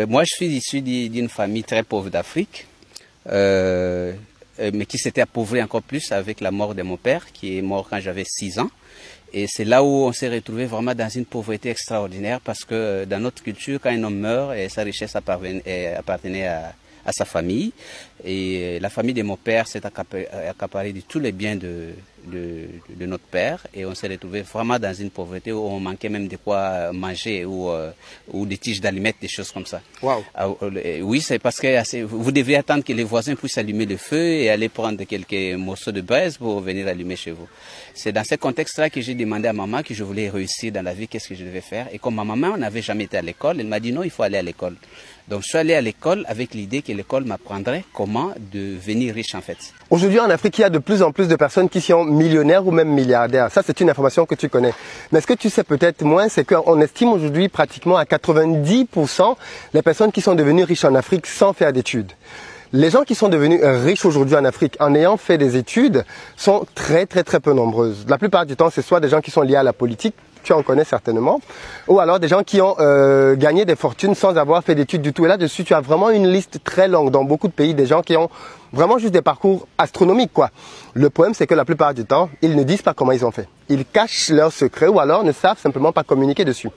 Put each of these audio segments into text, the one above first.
Moi, je suis issu d'une famille très pauvre d'Afrique, mais qui s'était appauvrie encore plus avec la mort de mon père, qui est mort quand j'avais 6 ans. Et c'est là où on s'est retrouvé vraiment dans une pauvreté extraordinaire, parce que dans notre culture, quand un homme meurt, sa richesse appartenait à sa famille. Et la famille de mon père s'est accaparée de tous les biens de notre père, et on s'est retrouvé vraiment dans une pauvreté où on manquait même de quoi manger, ou des tiges d'allumettes, des choses comme ça. Wow. Oui, c'est parce que vous devez attendre que les voisins puissent allumer le feu et aller prendre quelques morceaux de braise pour venir allumer chez vous. C'est dans ce contexte-là que j'ai demandé à maman que je voulais réussir dans la vie, qu'est-ce que je devais faire. Et comme ma maman n'avait jamais été à l'école, elle m'a dit non, il faut aller à l'école. Donc je suis allé à l'école avec l'idée que l'école m'apprendrait comment devenir riche en fait. Aujourd'hui en Afrique, il y a de plus en plus de personnes qui sont millionnaires ou même milliardaires. Ça, c'est une information que tu connais. Mais ce que tu sais peut-être moins, c'est qu'on estime aujourd'hui pratiquement à 90% les personnes qui sont devenues riches en Afrique sans faire d'études. Les gens qui sont devenus riches aujourd'hui en Afrique en ayant fait des études sont très peu nombreuses. La plupart du temps, c'est soit des gens qui sont liés à la politique, tu en connais certainement, ou alors des gens qui ont gagné des fortunes sans avoir fait d'études du tout. Et là-dessus, tu as vraiment une liste très longue dans beaucoup de pays, des gens qui ont vraiment juste des parcours astronomiques, quoi. Le problème, c'est que la plupart du temps, ils ne disent pas comment ils ont fait. Ils cachent leurs secrets ou alors ne savent simplement pas communiquer dessus.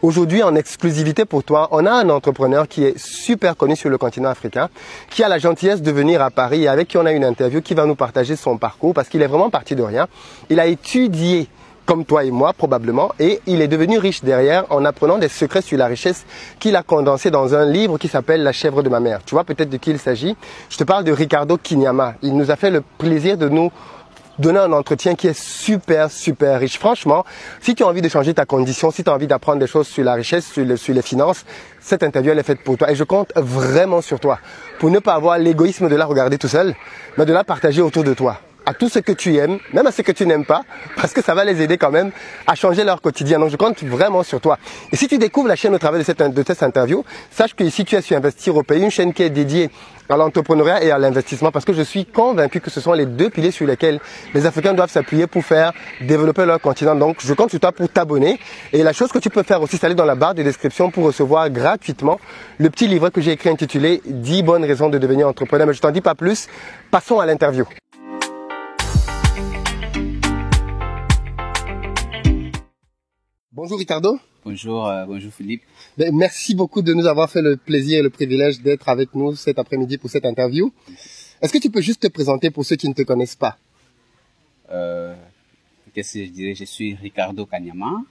Aujourd'hui, en exclusivité pour toi, on a un entrepreneur qui est super connu sur le continent africain, qui a la gentillesse de venir à Paris et avec qui on a une interview, qui va nous partager son parcours parce qu'il est vraiment parti de rien. Il a étudié comme toi et moi probablement, et il est devenu riche derrière en apprenant des secrets sur la richesse qu'il a condensé dans un livre qui s'appelle La chèvre de ma mère. Tu vois peut-être de qui il s'agit. Je te parle de Ricardo Quignama. Il nous a fait le plaisir de nous donner un entretien qui est super riche. Franchement, si tu as envie de changer ta condition, si tu as envie d'apprendre des choses sur la richesse, sur les finances, cette interview elle est faite pour toi. Et je compte vraiment sur toi pour ne pas avoir l'égoïsme de la regarder tout seul, mais de la partager autour de toi, à tout ce que tu aimes, même à ce que tu n'aimes pas, parce que ça va les aider quand même à changer leur quotidien. Donc je compte vraiment sur toi. Et si tu découvres la chaîne au travers de cette interview, sache que ici tu es sur Investir au Pays, une chaîne qui est dédiée à l'entrepreneuriat et à l'investissement, parce que je suis convaincu que ce sont les deux piliers sur lesquels les Africains doivent s'appuyer pour faire développer leur continent. Donc je compte sur toi pour t'abonner. Et la chose que tu peux faire aussi, c'est aller dans la barre de description pour recevoir gratuitement le petit livret que j'ai écrit intitulé 10 bonnes raisons de devenir entrepreneur. Mais je t'en dis pas plus, passons à l'interview. Bonjour Ricardo. Bonjour, bonjour Philippe. Merci beaucoup de nous avoir fait le plaisir et le privilège d'être avec nous cet après-midi pour cette interview. Est-ce que tu peux juste te présenter pour ceux qui ne te connaissent pas? Qu'est-ce que je dirais? Je suis Ricardo Quignama.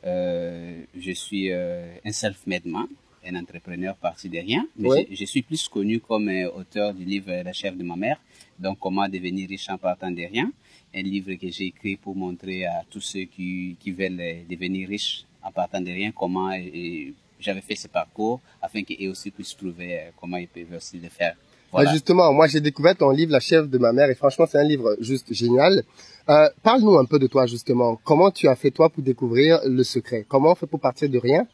Je suis un self-made man, un entrepreneur parti de rien. Mais oui. je suis plus connu comme auteur du livre La chèvre de ma mère. Donc, comment devenir riche en partant de rien. Un livre que j'ai écrit pour montrer à tous ceux qui veulent devenir riches en partant de rien comment j'avais fait ce parcours afin qu'ils aussi puissent trouver comment ils peuvent aussi le faire. Voilà. Justement, moi j'ai découvert ton livre La chèvre de ma mère et franchement c'est un livre juste génial. Parle-nous un peu de toi justement. Comment tu as fait toi pour découvrir le secret? Comment on fait pour partir de rien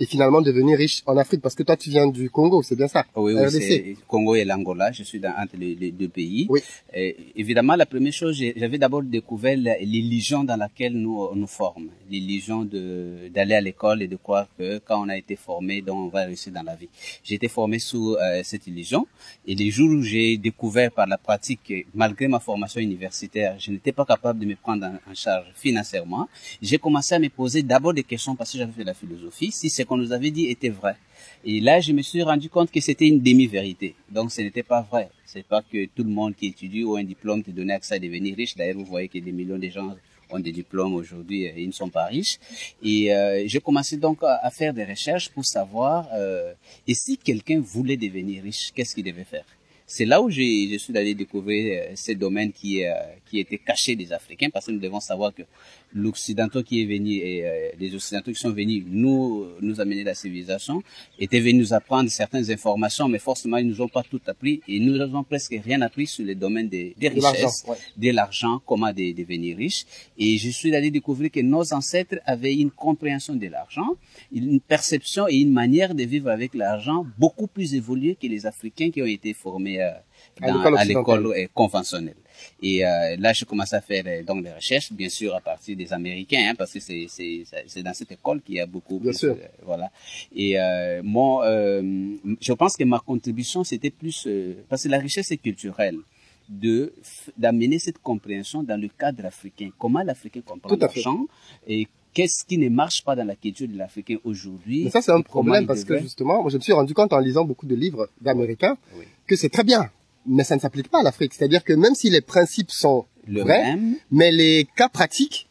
et finalement devenir riche en Afrique? Parce que toi tu viens du Congo, c'est bien ça? Oui, c'est Congo et l'Angola. Je suis entre les deux pays. Oui. Évidemment, la première chose, j'avais d'abord découvert l'illusion dans laquelle nous formons. L'illusion d'aller à l'école et de croire que quand on a été formé, donc on va réussir dans la vie. J'ai été formé sous cette illusion. Et les jours où j'ai découvert par la pratique que malgré ma formation universitaire, je n'étais pas capable de me prendre en charge financièrement, j'ai commencé à me poser d'abord des questions parce que j'avais fait la philosophie, si ce qu'on nous avait dit était vrai. Et là, je me suis rendu compte que c'était une demi-vérité. Donc, ce n'était pas vrai. C'est pas que tout le monde qui étudie ou un diplôme te donnait accès à devenir riche. D'ailleurs, vous voyez que des millions de gens ont des diplômes aujourd'hui et ils ne sont pas riches. Et j'ai commencé donc à faire des recherches pour savoir et si quelqu'un voulait devenir riche, qu'est-ce qu'il devait faire? C'est là où je suis allé découvrir ces domaines qui étaient cachés des Africains, parce que nous devons savoir que l'Occidentaux qui est venu et les Occidentaux qui sont venus nous amener la civilisation étaient venus nous apprendre certaines informations, mais forcément ils nous ont pas tout appris et nous n'avons presque rien appris sur les domaines des richesses, de l'argent, comment devenir riche. Et je suis allé découvrir que nos ancêtres avaient une compréhension de l'argent, une perception et une manière de vivre avec l'argent beaucoup plus évoluée que les Africains qui ont été formés à l'école conventionnelle. Et là, je commence à faire donc des recherches, bien sûr, à partir des Américains, hein, parce que c'est dans cette école qu'il y a beaucoup. Bien sûr. Voilà. Et moi, je pense que ma contribution, c'était plus parce que la richesse est culturelle, d'amener cette compréhension dans le cadre africain. Comment l'Africain comprend l'argent et qu'est-ce qui ne marche pas dans la culture de l'Africain aujourd'hui. Mais ça, c'est un problème parce que justement, moi, je me suis rendu compte en lisant beaucoup de livres d'Américains que c'est très bien, mais ça ne s'applique pas à l'Afrique. C'est-à-dire que même si les principes sont vrais, mais les cas pratiques,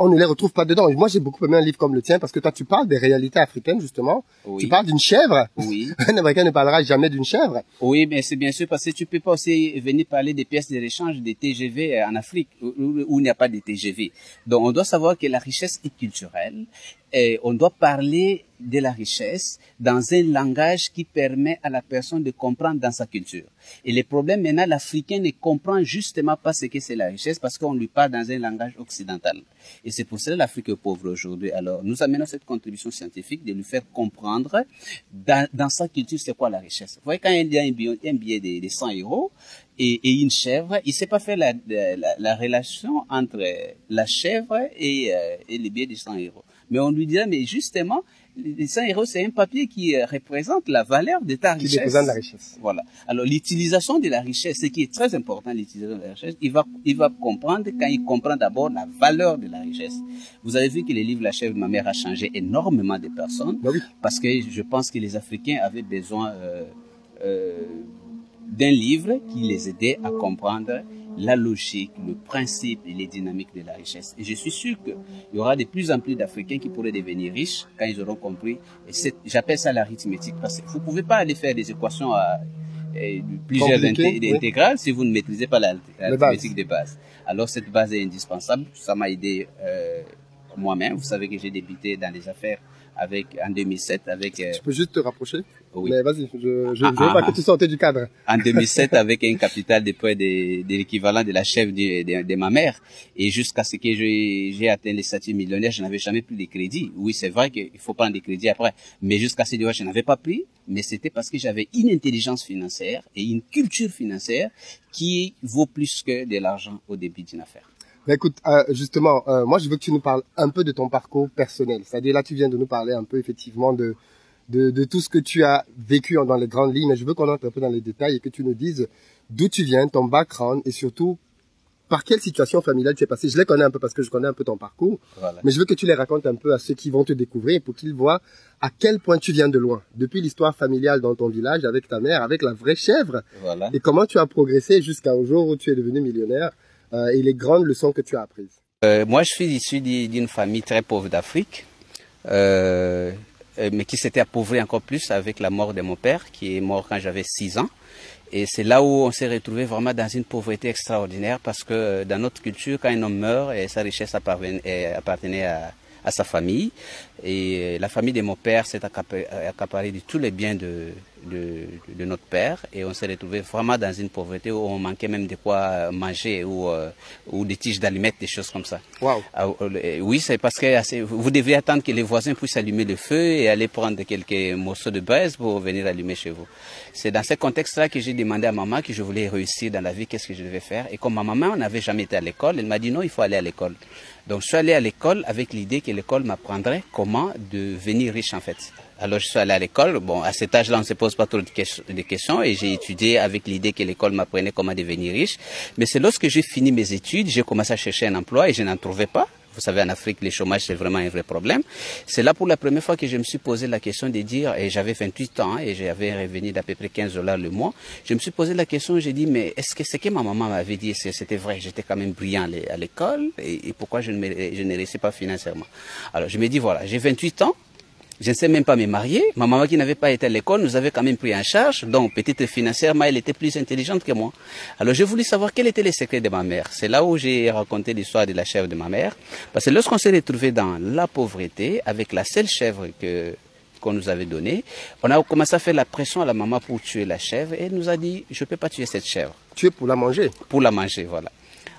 on ne les retrouve pas dedans. Et moi, j'ai beaucoup aimé un livre comme le tien parce que toi, tu parles des réalités africaines, justement. Oui. Tu parles d'une chèvre. Oui. Un Américain ne parlera jamais d'une chèvre. Oui, mais c'est bien sûr parce que tu peux pas aussi venir parler des pièces de rechange des TGV en Afrique où il n'y a pas de TGV. Donc, on doit savoir que la richesse est culturelle et on doit parler de la richesse dans un langage qui permet à la personne de comprendre dans sa culture. Et le problème maintenant, l'Africain ne comprend justement pas ce que c'est la richesse parce qu'on lui parle dans un langage occidental. Et c'est pour cela que l'Afrique est pauvre aujourd'hui. Alors, nous amenons cette contribution scientifique de lui faire comprendre dans sa culture c'est quoi la richesse. Vous voyez, quand il y a un billet de 100 € et une chèvre, il ne sait pas faire la relation entre la chèvre et le billet de 100 €. Mais on lui dirait, mais justement, les 100 €, c'est un papier qui représente la valeur de ta richesse. Qui représente la richesse. Voilà. Alors, l'utilisation de la richesse, ce qui est très important, l'utilisation de la richesse, il va comprendre quand il comprend d'abord la valeur de la richesse. Vous avez vu que le livre La chèvre de ma mère a changé énormément de personnes. Oui. Parce que je pense que les Africains avaient besoin d'un livre qui les aidait à comprendre la logique, le principe et les dynamiques de la richesse. Et je suis sûr qu'il y aura de plus en plus d'Africains qui pourraient devenir riches quand ils auront compris. J'appelle ça l'arithmétique parce que vous ne pouvez pas aller faire des équations à plusieurs intégrales si vous ne maîtrisez pas l'arithmétique de base. Alors cette base est indispensable. Ça m'a aidé moi-même. Vous savez que j'ai débuté dans les affaires en 2007 avec... Tu peux juste te rapprocher? Oui. Mais vas-y, je veux pas que tu sortes du cadre. En 2007 avec un capital de près de l'équivalent de la chèvre de ma mère. Et jusqu'à ce que j'ai atteint les statuts millionnaires, je n'avais jamais pris de crédit. Oui, c'est vrai qu'il faut prendre des crédits après. Mais jusqu'à ce jour, je n'avais pas pris. Mais c'était parce que j'avais une intelligence financière et une culture financière qui vaut plus que de l'argent au début d'une affaire. Ben écoute, justement, moi je veux que tu nous parles un peu de ton parcours personnel. C'est-à-dire là, tu viens de nous parler un peu effectivement de tout ce que tu as vécu dans les grandes lignes. Mais je veux qu'on entre un peu dans les détails et que tu nous dises d'où tu viens, ton background et surtout par quelle situation familiale tu es passé. Je les connais un peu parce que je connais un peu ton parcours. Voilà. Mais je veux que tu les racontes un peu à ceux qui vont te découvrir pour qu'ils voient à quel point tu viens de loin. Depuis l'histoire familiale dans ton village avec ta mère, avec la vraie chèvre. Voilà. Et comment tu as progressé jusqu'au jour où tu es devenu millionnaire. Et les grandes leçons que tu as apprises. Moi, je suis issu d'une famille très pauvre d'Afrique, mais qui s'était appauvrie encore plus avec la mort de mon père, qui est mort quand j'avais 6 ans. Et c'est là où on s'est retrouvé vraiment dans une pauvreté extraordinaire, parce que dans notre culture, quand un homme meurt, sa richesse appartenait à sa famille. Et la famille de mon père s'est accaparée de tous les biens de notre père, et on s'est retrouvé vraiment dans une pauvreté où on manquait même de quoi manger ou des tiges d'allumettes, des choses comme ça. Wow. Oui, c'est parce que vous devez attendre que les voisins puissent allumer le feu et aller prendre quelques morceaux de braise pour venir allumer chez vous. C'est dans ce contexte-là que j'ai demandé à maman que je voulais réussir dans la vie, qu'est-ce que je devais faire. Et comme ma maman n'avait jamais été à l'école, elle m'a dit non, il faut aller à l'école. Donc je suis allé à l'école avec l'idée que l'école m'apprendrait comment devenir riche en fait. Alors je suis allé à l'école. Bon, à cet âge-là, on ne se pose pas trop de questions et j'ai étudié avec l'idée que l'école m'apprenait comment devenir riche. Mais c'est lorsque j'ai fini mes études, j'ai commencé à chercher un emploi et je n'en trouvais pas. Vous savez, en Afrique, le chômage, c'est vraiment un vrai problème. C'est là pour la première fois que je me suis posé la question de dire, et j'avais 28 ans et j'avais un revenu d'à peu près 15 $ le mois. Je me suis posé la question, j'ai dit, mais est-ce que ce que ma maman m'avait dit, c'était vrai? J'étais quand même brillant à l'école et pourquoi je ne réussis pas financièrement? Alors je me dis, voilà, j'ai 28 ans. Je ne sais même pas me marier. Ma maman qui n'avait pas été à l'école nous avait quand même pris en charge. Donc, peut-être financièrement, elle était plus intelligente que moi. Alors, j'ai voulu savoir quel était le secret de ma mère. C'est là où j'ai raconté l'histoire de la chèvre de ma mère. Parce que lorsqu'on s'est retrouvé dans la pauvreté, avec la seule chèvre qu'on nous avait donnée, on a commencé à faire la pression à la maman pour tuer la chèvre. Et elle nous a dit, je ne peux pas tuer cette chèvre. Tuer pour la manger? Pour la manger, voilà.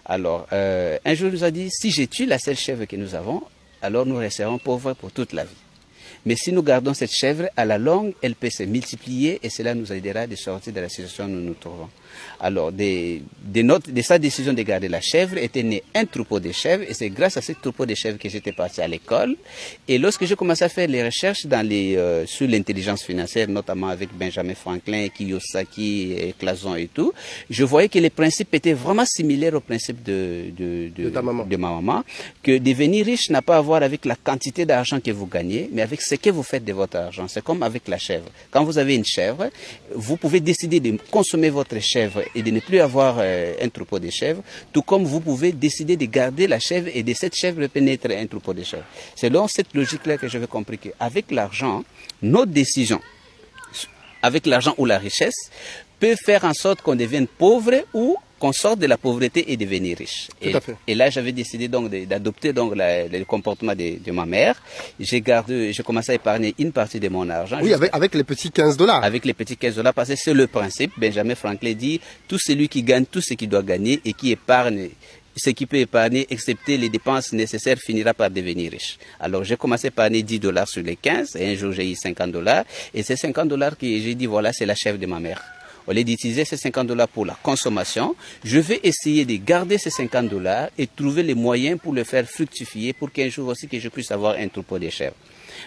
Alors, un jour, elle nous a dit, si je tue la seule chèvre que nous avons, alors nous resterons pauvres pour toute la vie. Mais si nous gardons cette chèvre, à la longue, elle peut se multiplier et cela nous aidera de sortir de la situation où nous nous trouvons. Alors, de sa décision de garder la chèvre, était né un troupeau de chèvres et c'est grâce à ce troupeau de chèvres que j'étais parti à l'école. Et lorsque j'ai commencé à faire les recherches sur l'intelligence financière, notamment avec Benjamin Franklin, Kiyosaki, et Clason et tout, je voyais que les principes étaient vraiment similaires aux principes de ma maman, que devenir riche n'a pas à voir avec la quantité d'argent que vous gagnez, mais avec ce que vous faites de votre argent. C'est comme avec la chèvre. Quand vous avez une chèvre, vous pouvez décider de consommer votre chèvre et de ne plus avoir un troupeau de chèvres, tout comme vous pouvez décider de garder la chèvre et de cette chèvre pénétrer un troupeau de chèvres. C'est dans cette logique-là que j'avais compris qu'avec l'argent, nos décisions, avec l'argent ou la richesse, peut faire en sorte qu'on devienne pauvre ou qu'on sorte de la pauvreté et devenir riche. Et là, j'avais décidé donc d'adopter donc le comportement de ma mère. J'ai commencé à épargner une partie de mon argent. Oui, avec les petits 15 $. Avec les petits 15 $, parce que c'est le principe. Benjamin Franklin dit, tout celui qui gagne tout ce qu'il doit gagner et qui épargne ce qui peut épargner, excepté les dépenses nécessaires, finira par devenir riche. Alors, j'ai commencé à épargner 10 $ sur les 15, et un jour, j'ai eu 50 $, et ces 50 $ que j'ai dit, voilà, c'est la chèvre de ma mère. Au lieu d'utiliser ces 50 $ pour la consommation, je vais essayer de garder ces 50 $ et trouver les moyens pour le faire fructifier pour qu'un jour aussi que je puisse avoir un troupeau de chèvres.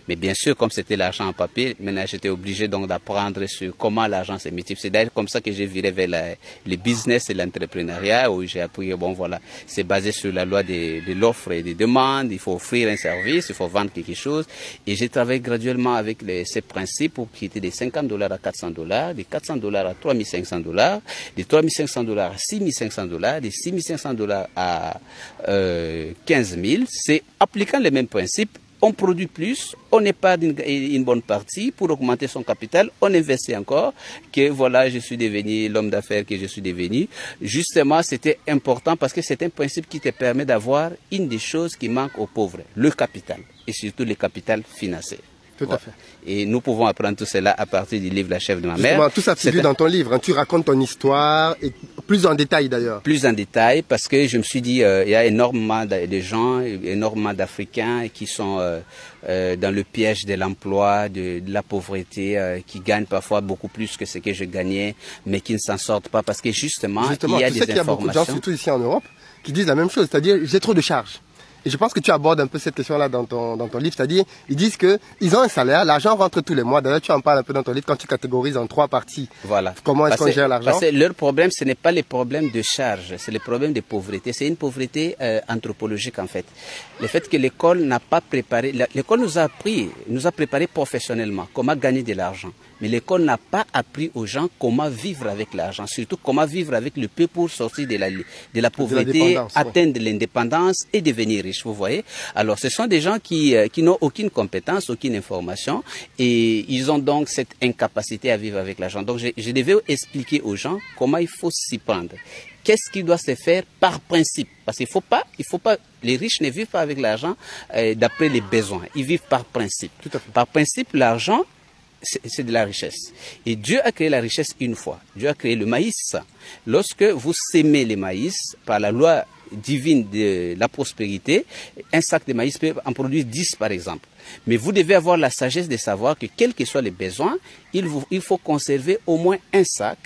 Mais bien sûr, comme c'était l'argent en papier, maintenant j'étais obligé donc d'apprendre sur comment l'argent se multiplie. C'est d'ailleurs comme ça que j'ai viré vers le business et l'entrepreneuriat, où j'ai appris, bon voilà, c'est basé sur la loi de l'offre et des demandes, il faut offrir un service, il faut vendre quelque chose. Et j'ai travaillé graduellement avec ces principes pour quitter des 50 $ à 400 $, des 400 $ à 3500 $, des 3500 $ à 6500 $, des 6500 $ à 15 000. C'est appliquant les mêmes principes. On produit plus, on épargne une bonne partie pour augmenter son capital, on investit encore, que voilà, je suis devenu l'homme d'affaires que je suis devenu. Justement, c'était important parce que c'est un principe qui te permet d'avoir une des choses qui manque aux pauvres, le capital, et surtout le capital financier. Tout à fait. Et nous pouvons apprendre tout cela à partir du livre La chèvre de ma mère. Justement, tout ça figure dans ton livre. Hein. Tu racontes ton histoire, et plus en détail d'ailleurs. Plus en détail, parce que je me suis dit, il y a énormément de gens, énormément d'Africains qui sont dans le piège de l'emploi, de la pauvreté, qui gagnent parfois beaucoup plus que ce que je gagnais, mais qui ne s'en sortent pas parce que justement il y a des informations. Il y a beaucoup de gens, surtout ici en Europe, qui disent la même chose, c'est-à-dire j'ai trop de charges. Et je pense que tu abordes un peu cette question-là dans ton livre, c'est-à-dire ils disent qu'ils ont un salaire, l'argent rentre tous les mois. D'ailleurs, tu en parles un peu dans ton livre quand tu catégorises en 3 parties. Voilà. Comment est-ce qu'on gère l'argent? Parce que leur problème, ce n'est pas les problèmes de charge, c'est le problème de pauvreté. C'est une pauvreté anthropologique en fait. Le fait que l'école n'a pas préparé, l'école nous a préparé professionnellement comment gagner de l'argent. Mais l'école n'a pas appris aux gens comment vivre avec l'argent, surtout comment vivre avec le peu pour sortir de la pauvreté, atteindre l'indépendance et devenir riche, vous voyez. Alors ce sont des gens qui n'ont aucune compétence, aucune information et ils ont donc cette incapacité à vivre avec l'argent. Donc je devais expliquer aux gens comment il faut s'y prendre. Qu'est-ce qui doit se faire par principe? Parce qu'il faut pas, les riches ne vivent pas avec l'argent d'après les besoins, ils vivent par principe. Tout à fait. Par principe, l'argent, c'est de la richesse. Et Dieu a créé la richesse une fois. Dieu a créé le maïs. Lorsque vous sémez le maïs par la loi divine de la prospérité, un sac de maïs peut en produire 10 par exemple. Mais vous devez avoir la sagesse de savoir que quels que soient les besoins, il faut conserver au moins un sac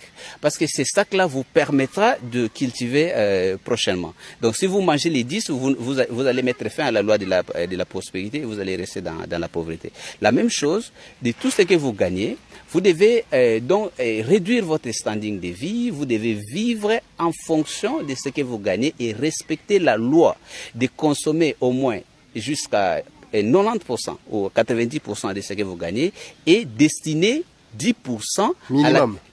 parce que ce sac-là vous permettra de cultiver prochainement. Donc si vous mangez les 10, vous allez mettre fin à la loi de la prospérité et vous allez rester dans la pauvreté. La même chose, de tout ce que vous gagnez, vous devez donc réduire votre standing de vie, vous devez vivre en fonction de ce que vous gagnez et respecter la loi de consommer au moins jusqu'à 90% ou 90% de ce que vous gagnez et destiner 10%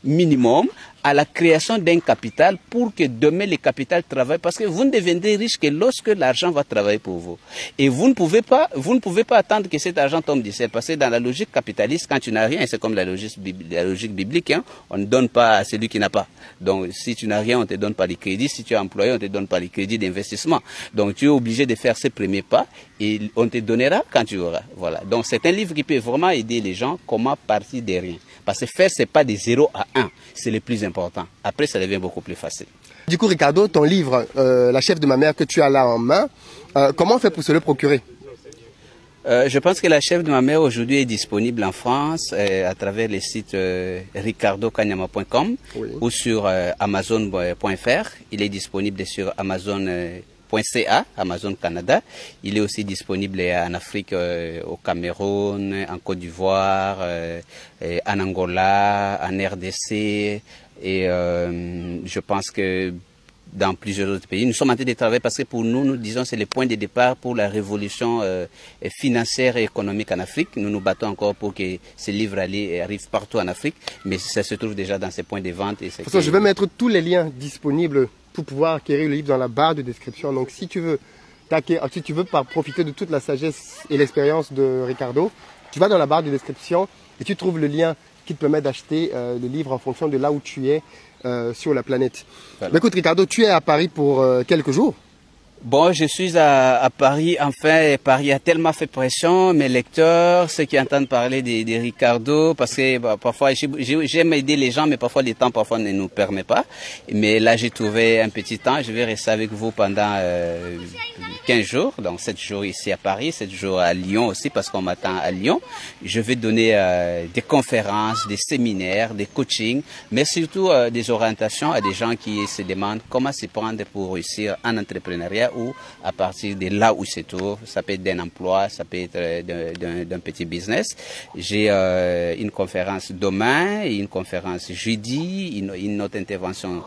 minimum à la création d'un capital pour que demain le capital travaille parce que vous ne deviendrez riche que lorsque l'argent va travailler pour vous. Et vous ne pouvez pas attendre que cet argent tombe du ciel parce que dans la logique capitaliste, quand tu n'as rien, c'est comme la logique biblique, hein, on ne donne pas à celui qui n'a pas. Donc si tu n'as rien, on ne te donne pas les crédits. Si tu es employé, on ne te donne pas les crédits d'investissement. Donc tu es obligé de faire ces premiers pas et on te donnera quand tu auras. Voilà. Donc c'est un livre qui peut vraiment aider les gens comment partir de rien. Parce que faire, c'est pas de 0 à 1, c'est le plus important. Après, ça devient beaucoup plus facile. Du coup, Ricardo, ton livre, La chèvre de ma mère que tu as là en main, comment on fait pour se le procurer? Je pense que la chèvre de ma mère aujourd'hui est disponible en France à travers les sites ricardokanyama.com ou sur amazon.fr. Il est disponible sur amazon.ca, Amazon Canada. Il est aussi disponible en Afrique, au Cameroun, en Côte d'Ivoire, en Angola, en RDC et je pense que dans plusieurs autres pays. Nous sommes en train de travailler parce que pour nous, nous disons c'est le point de départ pour la révolution financière et économique en Afrique. Nous nous battons encore pour que ces livres arrivent partout en Afrique, mais ça se trouve déjà dans ces points de vente. Et je vais mettre tous les liens disponibles pour pouvoir acquérir le livre dans la barre de description. Donc si tu veux profiter de toute la sagesse et l'expérience de Ricardo, tu vas dans la barre de description et tu trouves le lien qui te permet d'acheter le livre en fonction de là où tu es sur la planète. Voilà. Mais écoute Ricardo, tu es à Paris pour quelques jours. Bon, je suis à Paris. Enfin, Paris a tellement fait pression. Mes lecteurs, ceux qui entendent parler de Ricardo, parce que parfois, j'aime aider les gens, mais parfois le temps ne nous permet pas. Mais là, j'ai trouvé un petit temps. Je vais rester avec vous pendant 15 jours. Donc, 7 jours ici à Paris, 7 jours à Lyon aussi, parce qu'on m'attend à Lyon. Je vais donner des conférences, des séminaires, des coachings, mais surtout des orientations à des gens qui se demandent comment s'y prendre pour réussir en entrepreneuriat ou à partir de là où ils se trouvent. Ça peut être d'un emploi, ça peut être d'un petit business. J'ai une conférence demain, une conférence jeudi, une autre intervention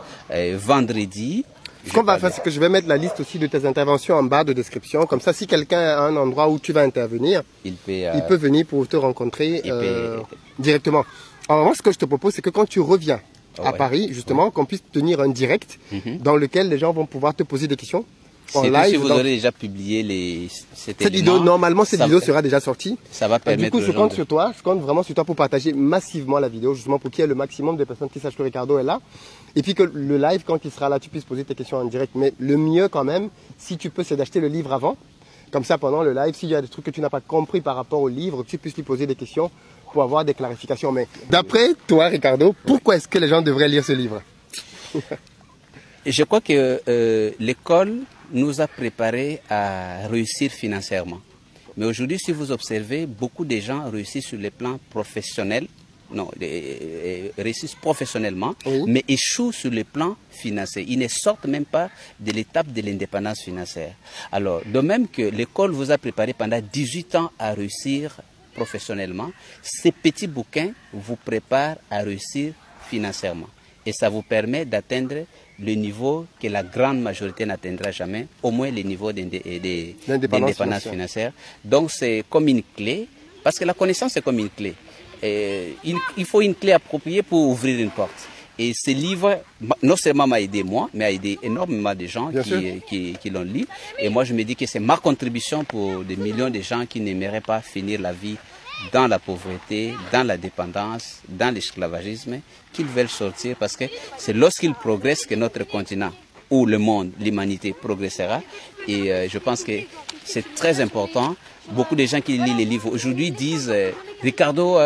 vendredi. Ce qu'on va faire, c'est que je vais mettre la liste aussi de tes interventions en barre de description. Comme ça, si quelqu'un a un endroit où tu vas intervenir, il peut venir pour te rencontrer directement. Alors, moi, ce que je te propose, c'est que quand tu reviens à Paris, justement, qu'on puisse tenir un direct dans lequel les gens vont pouvoir te poser des questions. En live, si vous aurez déjà publié cette vidéo, normalement cette vidéo sera déjà sortie. Ça va permettre. Du coup, je compte sur toi, je compte vraiment sur toi pour partager massivement la vidéo, justement pour qu'il y ait le maximum de personnes qui sachent que Ricardo est là. Et puis que le live, quand il sera là, tu puisses poser tes questions en direct. Mais le mieux quand même, si tu peux, c'est d'acheter le livre avant. Comme ça, pendant le live, s'il y a des trucs que tu n'as pas compris par rapport au livre, tu puisses lui poser des questions pour avoir des clarifications. Mais d'après toi, Ricardo, pourquoi est-ce que les gens devraient lire ce livre? Je crois que l'école nous a préparés à réussir financièrement. Mais aujourd'hui, si vous observez, beaucoup de gens réussissent sur le plan professionnel, réussissent professionnellement, mais échouent sur le plan financier. Ils ne sortent même pas de l'étape de l'indépendance financière. Alors, de même que l'école vous a préparé pendant 18 ans à réussir professionnellement, ces petits bouquins vous préparent à réussir financièrement. Et ça vous permet d'atteindre le niveau que la grande majorité n'atteindra jamais, au moins le niveau d'indépendance financière. Donc c'est comme une clé, parce que la connaissance est comme une clé. Il faut une clé appropriée pour ouvrir une porte. Et ce livre, non seulement m'a aidé moi, mais a aidé énormément de gens qui l'ont lu. Et moi je me dis que c'est ma contribution pour des millions de gens qui n'aimeraient pas finir la vie dans la pauvreté, dans la dépendance, dans l'esclavagisme, qu'ils veulent sortir parce que c'est lorsqu'ils progressent que notre continent ou le monde, l'humanité progressera. Et je pense que c'est très important. Beaucoup de gens qui lisent les livres aujourd'hui disent Ricardo,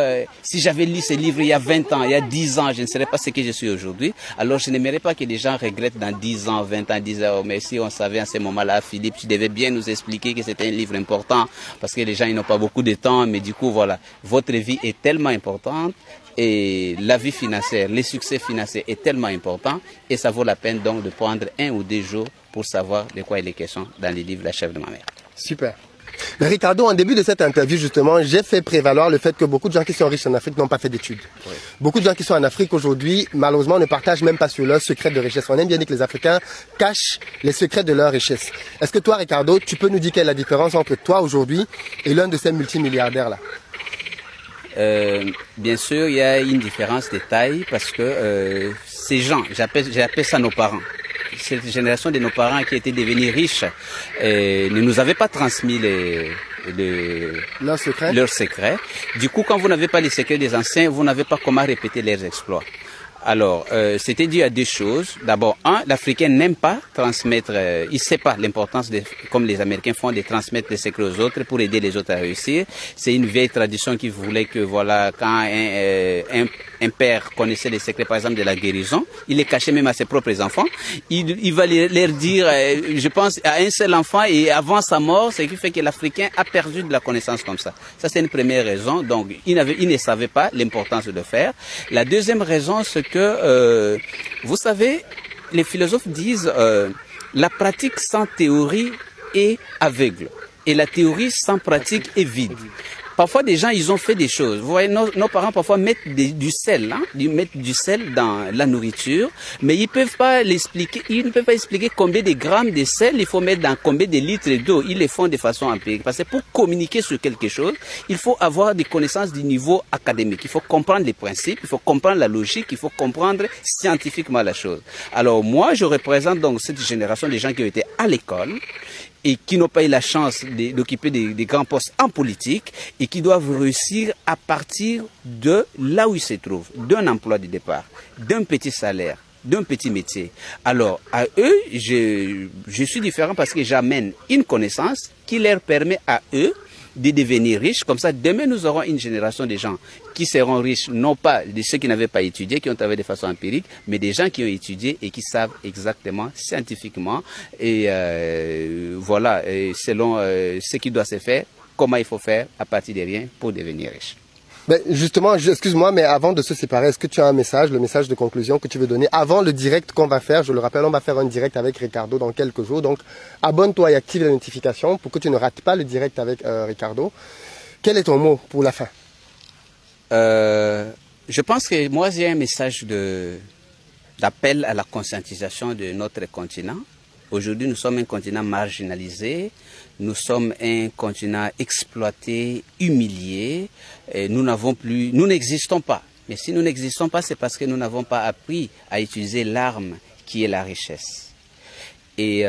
si j'avais lu ces livres il y a 20 ans, il y a 10 ans, je ne serais pas ce que je suis aujourd'hui. Alors je n'aimerais pas que les gens regrettent dans 10 ans, 20 ans, 10 ans. Mais si on savait à ce moment-là, Philippe, tu devais bien nous expliquer que c'était un livre important parce que les gens ils n'ont pas beaucoup de temps. Mais du coup, voilà, votre vie est tellement importante et la vie financière, les succès financiers est tellement important et ça vaut la peine donc de prendre 1 ou 2 jours pour savoir de quoi il est question dans les livres La chèvre de ma mère. Super. Mais Ricardo, en début de cette interview, justement, j'ai fait prévaloir le fait que beaucoup de gens qui sont riches en Afrique n'ont pas fait d'études. Oui. Beaucoup de gens qui sont en Afrique aujourd'hui, malheureusement, ne partagent même pas sur leurs secrets de richesse. On aime bien dire que les Africains cachent les secrets de leur richesse. Est-ce que toi, Ricardo, tu peux nous dire quelle est la différence entre toi aujourd'hui et l'un de ces multimilliardaires-là? Bien sûr, il y a une différence de taille parce que ces gens, j'appelle ça nos parents. Cette génération de nos parents qui étaient devenus riches ne nous avaient pas transmis leurs secrets. Du coup, quand vous n'avez pas les secrets des anciens, vous n'avez pas comment répéter leurs exploits. Alors, c'était dû à 2 choses. D'abord, l'Africain n'aime pas transmettre, il ne sait pas l'importance, comme les Américains font, de transmettre les secrets aux autres pour aider les autres à réussir. C'est une vieille tradition qui voulait que, voilà, quand un père connaissait les secrets, par exemple, de la guérison, il les cachait même à ses propres enfants. Il va leur dire, je pense, à un seul enfant et avant sa mort, ce qui fait que l'Africain a perdu de la connaissance comme ça. Ça, c'est une première raison. Donc, il ne savait pas l'importance de le faire. La deuxième raison, c'est que, vous savez, les philosophes disent, la pratique sans théorie est aveugle et la théorie sans pratique est vide. Parfois, des gens, ils ont fait des choses. Vous voyez, nos parents, parfois, mettent du sel, mettent du sel dans la nourriture, mais ils peuvent pas l'expliquer, ils ne peuvent pas expliquer combien de grammes de sel il faut mettre dans combien de litres d'eau. Ils le font de façon empirique. Parce que pour communiquer sur quelque chose, il faut avoir des connaissances du niveau académique. Il faut comprendre les principes, il faut comprendre la logique, il faut comprendre scientifiquement la chose. Alors, moi, je représente donc cette génération de gens qui ont été à l'école, et qui n'ont pas eu la chance d'occuper des grands postes en politique et qui doivent réussir à partir de là où ils se trouvent, d'un emploi de départ, d'un petit salaire, d'un petit métier. Alors, à eux, je suis différent parce que j'amène une connaissance qui leur permet à eux de devenir riches. Comme ça, demain, nous aurons une génération de gens qui seront riches, non pas de ceux qui n'avaient pas étudié, qui ont travaillé de façon empirique, mais des gens qui ont étudié et qui savent exactement, scientifiquement, et voilà, et selon ce qui doit se faire, comment il faut faire à partir de rien pour devenir riche. Ben justement, excuse-moi, mais avant de se séparer, est-ce que tu as un message, le message de conclusion que tu veux donner avant le direct qu'on va faire? Je le rappelle, on va faire un direct avec Ricardo dans quelques jours. Donc, abonne-toi et active les notifications pour que tu ne rates pas le direct avec Ricardo. Quel est ton mot pour la fin? Je pense que moi, j'ai un message d'appel à la conscientisation de notre continent. Aujourd'hui, nous sommes un continent marginalisé, nous sommes un continent exploité, humilié, et nous n'existons pas. Mais si nous n'existons pas, c'est parce que nous n'avons pas appris à utiliser l'arme qui est la richesse. Et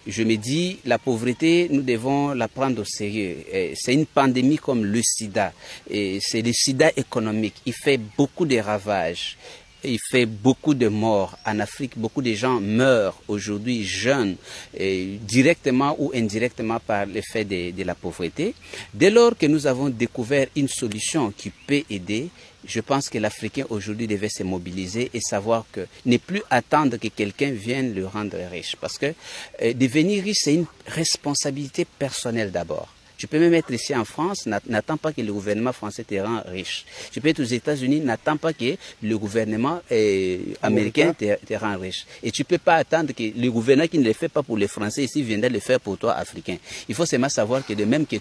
je me dis, la pauvreté, nous devons la prendre au sérieux. C'est une pandémie comme le sida. C'est le sida économique. Il fait beaucoup de ravages. Il fait beaucoup de morts. En Afrique, beaucoup de gens meurent aujourd'hui jeunes, directement ou indirectement par l'effet de la pauvreté. Dès lors que nous avons découvert une solution qui peut aider, je pense que l'Africain aujourd'hui devait se mobiliser et savoir que ne plus attendre que quelqu'un vienne le rendre riche. Parce que devenir riche, c'est une responsabilité personnelle d'abord. Tu peux même être ici en France, n'attends pas que le gouvernement français te rende riche. Tu peux être aux États-Unis, n'attends pas que le gouvernement américain te rende riche. Et tu ne peux pas attendre que le gouvernement qui ne le fait pas pour les Français ici viendrait le faire pour toi, Africain. Il faut seulement savoir que de même que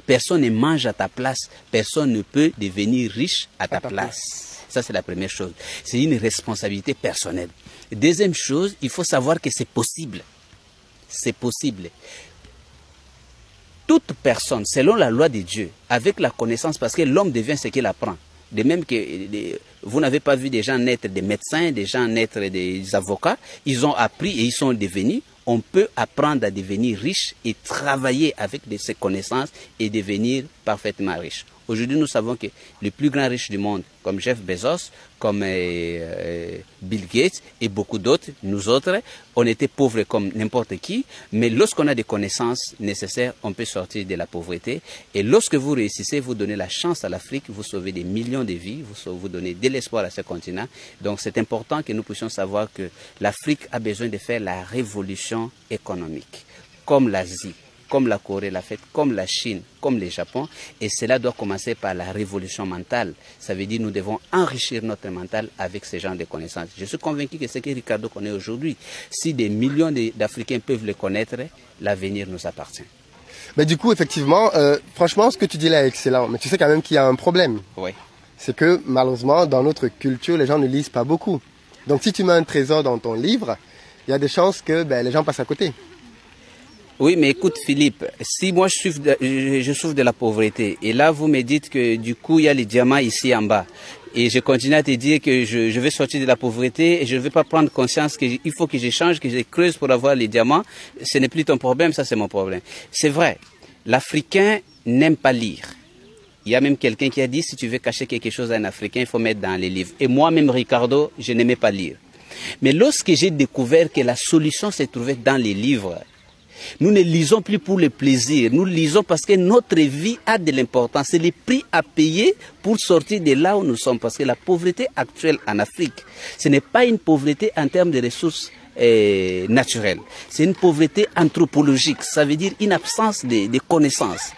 personne ne mange à ta place, personne ne peut devenir riche à ta place. Ça, c'est la première chose. C'est une responsabilité personnelle. Deuxième chose, il faut savoir que c'est possible. C'est possible. Toute personne, selon la loi de Dieu, avec la connaissance, parce que l'homme devient ce qu'il apprend. De même que vous n'avez pas vu des gens naître des médecins, des gens naître des avocats, ils ont appris et ils sont devenus. On peut apprendre à devenir riche et travailler avec ces connaissances et devenir parfaitement riche. Aujourd'hui, nous savons que les plus grands riches du monde, comme Jeff Bezos, comme Bill Gates et beaucoup d'autres, nous autres, on était pauvres comme n'importe qui, mais lorsqu'on a des connaissances nécessaires, on peut sortir de la pauvreté. Et lorsque vous réussissez, vous donnez la chance à l'Afrique, vous sauvez des millions de vies, vous donnez de l'espoir à ce continent. Donc c'est important que nous puissions savoir que l'Afrique a besoin de faire la révolution économique, comme l'Asie, comme la Corée l'a fait, comme la Chine, comme le Japon. Et cela doit commencer par la révolution mentale. Ça veut dire que nous devons enrichir notre mental avec ce genre de connaissances. Je suis convaincu que ce que Ricardo connaît aujourd'hui, si des millions d'Africains peuvent le connaître, l'avenir nous appartient. Mais du coup, effectivement, franchement, ce que tu dis là est excellent. Mais tu sais quand même qu'il y a un problème. Oui. C'est que malheureusement, dans notre culture, les gens ne lisent pas beaucoup. Donc si tu mets un trésor dans ton livre, il y a des chances que les gens passent à côté. Oui, mais écoute Philippe, si moi je souffre de la pauvreté, et là vous me dites que du coup il y a les diamants ici en bas, et je continue à te dire que je vais sortir de la pauvreté, et je ne vais pas prendre conscience qu'il faut que je change, que je creuse pour avoir les diamants, ce n'est plus ton problème, ça c'est mon problème. C'est vrai, l'Africain n'aime pas lire. Il y a même quelqu'un qui a dit, si tu veux cacher quelque chose à un Africain, il faut mettre dans les livres. Et moi-même, Ricardo, je n'aimais pas lire. Mais lorsque j'ai découvert que la solution se trouvait dans les livres, Nous ne lisons plus pour le plaisir. Nous lisons parce que notre vie a de l'importance. C'est le prix à payer pour sortir de là où nous sommes. Parce que la pauvreté actuelle en Afrique, ce n'est pas une pauvreté en termes de ressources naturelle. C'est une pauvreté anthropologique. Ça veut dire une absence de connaissances.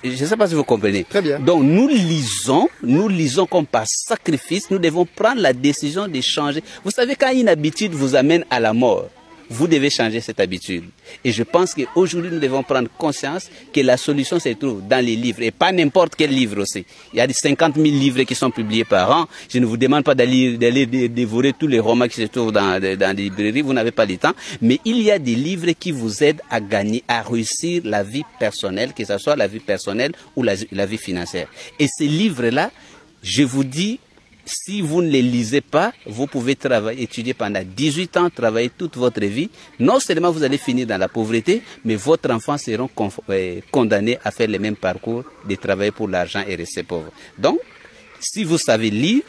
Je ne sais pas si vous comprenez. Très bien. Donc nous lisons comme par sacrifice, nous devons prendre la décision de changer. Vous savez, quand une habitude vous amène à la mort, vous devez changer cette habitude. Et je pense qu'aujourd'hui, nous devons prendre conscience que la solution se trouve dans les livres. Et pas n'importe quel livre aussi. Il y a des 50 000 livres qui sont publiés par an. Je ne vous demande pas d'aller dévorer tous les romans qui se trouvent dans les librairies. Vous n'avez pas le temps. Mais il y a des livres qui vous aident à gagner, à réussir la vie personnelle, que ce soit la vie personnelle ou la vie financière. Et ces livres-là, je vous dis, si vous ne les lisez pas, vous pouvez étudier pendant 18 ans, travailler toute votre vie. Non seulement vous allez finir dans la pauvreté, mais votre enfant seront condamnés à faire le même parcours de travailler pour l'argent et rester pauvre. Donc, si vous savez lire,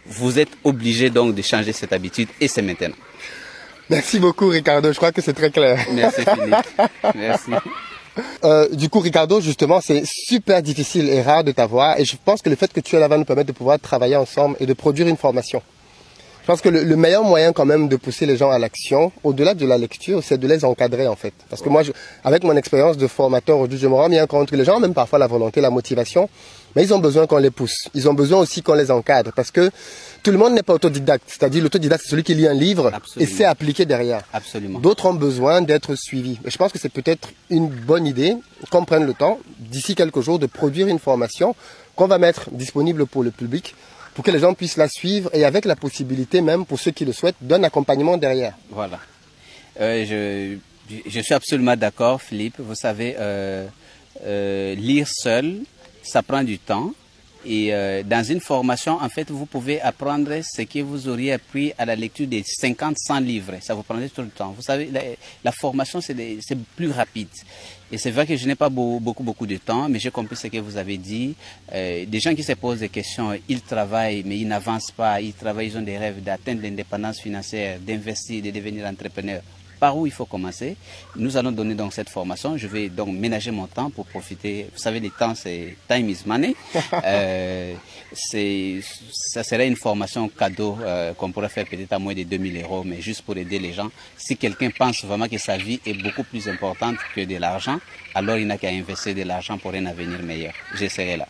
vous êtes obligé donc de changer cette habitude et c'est maintenant. Merci beaucoup Ricardo, je crois que c'est très clair. Merci Philippe. Merci. Du coup, Ricardo, justement, c'est super difficile et rare de t'avoir. Et je pense que le fait que tu es là va nous permettre de pouvoir travailler ensemble et de produire une formation. Je pense que le meilleur moyen quand même de pousser les gens à l'action, au-delà de la lecture, c'est de les encadrer en fait. Parce que moi, avec mon expérience de formateur, aujourd'hui, je me rends bien compte que les gens ont même parfois la volonté, la motivation, mais ils ont besoin qu'on les pousse. Ils ont besoin aussi qu'on les encadre. Parce que tout le monde n'est pas autodidacte. C'est-à-dire l'autodidacte, c'est celui qui lit un livre et sait appliquer derrière. Absolument. D'autres ont besoin d'être suivis. Et je pense que c'est peut-être une bonne idée qu'on prenne le temps, d'ici quelques jours, de produire une formation qu'on va mettre disponible pour le public, pour que les gens puissent la suivre et avec la possibilité même, pour ceux qui le souhaitent, d'un accompagnement derrière. Voilà. Je suis absolument d'accord, Philippe. Vous savez, lire seul, ça prend du temps. Et dans une formation, en fait, vous pouvez apprendre ce que vous auriez appris à la lecture de 50, 100 livres. Ça vous prendrait tout le temps. Vous savez, la formation, c'est plus rapide. Et c'est vrai que je n'ai pas beaucoup de temps, mais j'ai compris ce que vous avez dit. Des gens qui se posent des questions, ils travaillent, mais ils n'avancent pas. Ils travaillent, ils ont des rêves d'atteindre l'indépendance financière, d'investir, de devenir entrepreneur. Par où il faut commencer? Nous allons donner donc cette formation. Je vais donc ménager mon temps pour profiter. Vous savez, le temps, c'est time is money. Ça serait une formation cadeau qu'on pourrait faire peut-être à moins de 2 000 €, mais juste pour aider les gens. Si quelqu'un pense vraiment que sa vie est beaucoup plus importante que de l'argent, alors il n'a qu'à investir de l'argent pour un avenir meilleur. Je serai là.